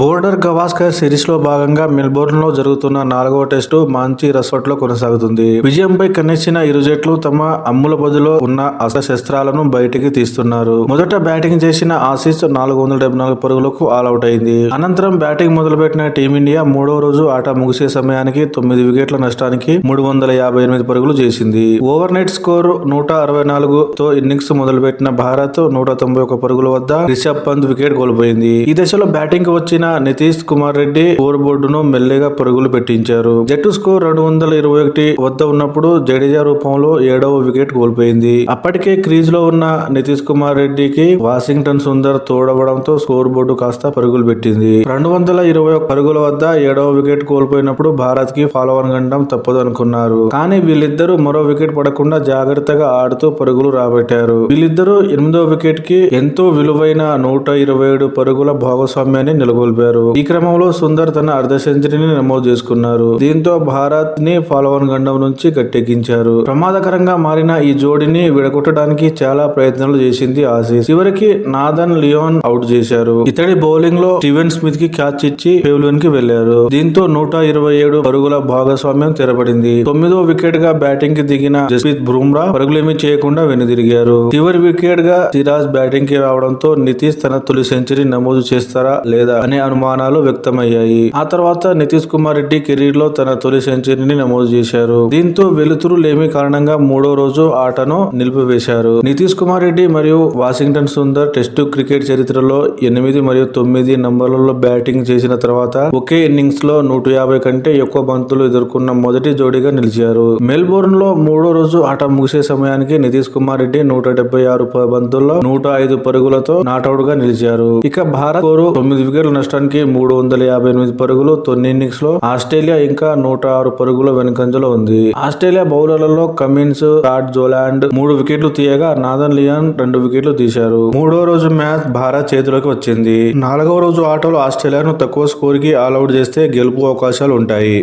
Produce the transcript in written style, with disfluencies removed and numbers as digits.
Border Gavaskar series లో భాగంగా Melbourne లో జరుగుతున్న 4వ టెస్టు మాంచి రస్వట్ లో కొనసాగుతుంది. విజయంపై కన్నెచ్చిన ఇరు జట్లు తమ అమ్ముల బదులో ఉన్న అస్త్రశస్త్రాలను బయటికి తీస్తున్నారు. మొదట బ్యాటింగ్ చేసిన ఆసీస్ 474 పరుగులకు ఆల్అౌట్ అయింది. అనంతరం బ్యాటింగ్ మొదలుపెట్టిన టీమిండియా మూడవ రోజు ఆట ముగిసే సమయానికి 9 వికెట్ల నష్టానికి 358 పరుగులు చేసింది. ఓవర్ నెట్ స్కోర్ 164తో ఇన్నింగ్స్ మొదలుపెట్టిన భారత్ 191 పరుగుల వద్ద రిషబ్ పంత్ వికెట్ కోల్పోయింది. ఈ దశలో బ్యాటింగ్ కు వచ్చిన నితీష్ కుమార్ రెడ్డి స్కోర్ బోర్డును మెల్లిగా పరుగులు పెట్టించారు. జట్టు స్కోర్ 221 వద్ద ఉన్నప్పుడు జడేజా రూపంలో 7వ వికెట్ కోల్పోయింది. అప్పటికే క్రీజ్ లో ఉన్న నితీష్ కుమార్ రెడ్డికి వాషింగ్టన్ సుందర్ తోడవడంతో స్కోర్ బోర్డు కాస్త పరుగులు పెట్టింది. 221 పరుగుల వద్ద 7వ వికెట్ కోల్పోయినప్పుడు భారత్ కి ఫాలోవన్ గండం తప్పదు అనుకున్నారు. కానీ వీళ్ళిద్దరూ మరో వికెట్ పడకుండా జాగ్రత్తగా ఆడుతూ పరుగులు రాబట్టారు. వీళ్ళిద్దరూ 8వ వికెట్ కి ఎంతో విలువైన 127 పరుగుల భాగస్వామ్యాన్ని నెలకొల్పారు. ఈ క్రమంలో సుందర్ తన అర్ధ సెంచరీని నమోదు చేసుకున్నారు. దీంతో భారత్ ని ఫాలోవన్ గండం నుంచి గట్టెక్కించారు. ప్రమాదకరంగా మారిన ఈ జోడీని విడగొట్టడానికి చాలా ప్రయత్నాలు చేసింది ఆసీస్. చివరికి నాథన్ లియోన్ అవుట్ చేశారు. ఇతడి బౌలింగ్ లో స్టీవెన్ స్మిత్ కి క్యాచ్ ఇచ్చి పెవిలియన్ కి వెళ్లారు. దీంతో 127 పరుగుల భాగస్వామ్యం తెరపడింది. 9వ వికెట్ గా బ్యాటింగ్ కి దిగిన జస్ప్రీత్ బుమ్రా పరుగులేమీ చేయకుండా వెనుదిరిగారు. చివరి వికెట్ గా సిరాజ్ బ్యాటింగ్ కి రావడంతో నితీష్ తన తొలి సెంచరీ నమోదు చేస్తారా లేదా అనే అనుమానాలు వ్యక్తమయ్యాయి. ఆ తర్వాత నితీష్ కుమార్ రెడ్డి కెరీర్ లో తన తొలి సెంచరీని నమోదు చేశారు. దీంతో వెలుతురు లేమి కారణంగా మూడో రోజు ఆటను నిలిపివేశారు. నితీష్ కుమార్ రెడ్డి మరియు వాషింగ్టన్ సుందర్ టెస్టు క్రికెట్ చరిత్రలో 8 మరియు 9 నంబర్లలో బ్యాటింగ్ చేసిన తర్వాత ఒకే ఇన్నింగ్స్ లో 150 కంటే ఎక్కువ బంతులు ఎదుర్కొన్న మొదటి జోడీగా నిలిచారు. మెల్బోర్న్ లో మూడో రోజు ఆట ముగిసే సమయానికి నితీష్ కుమార్ రెడ్డి 176 బంతుల్లో 105 పరుగులతో నాట్అవుట్ గా నిలిచారు. ఇక భారత్ స్కోరు 9 వికెట్ల నష్టానికి 358 పరుగులు. తొలి ఇన్నింగ్స్ లో ఆస్ట్రేలియా ఇంకా 106 పరుగుల వెనుకంజలో ఉంది. ఆస్ట్రేలియా బౌలర్లలో కమిన్స్, స్కాట్ జోలాండ్ 3 వికెట్లు తీయగా నాథన్ లియాన్ 2 వికెట్లు తీశారు. మూడో రోజు మ్యాచ్ భారత్ చేతిలోకి వచ్చింది. 4వ రోజు ఆటలో ఆస్ట్రేలియాను తక్కువ స్కోర్ కి ఆల్అౌట్ చేస్తే గెలుపు అవకాశాలు ఉంటాయి.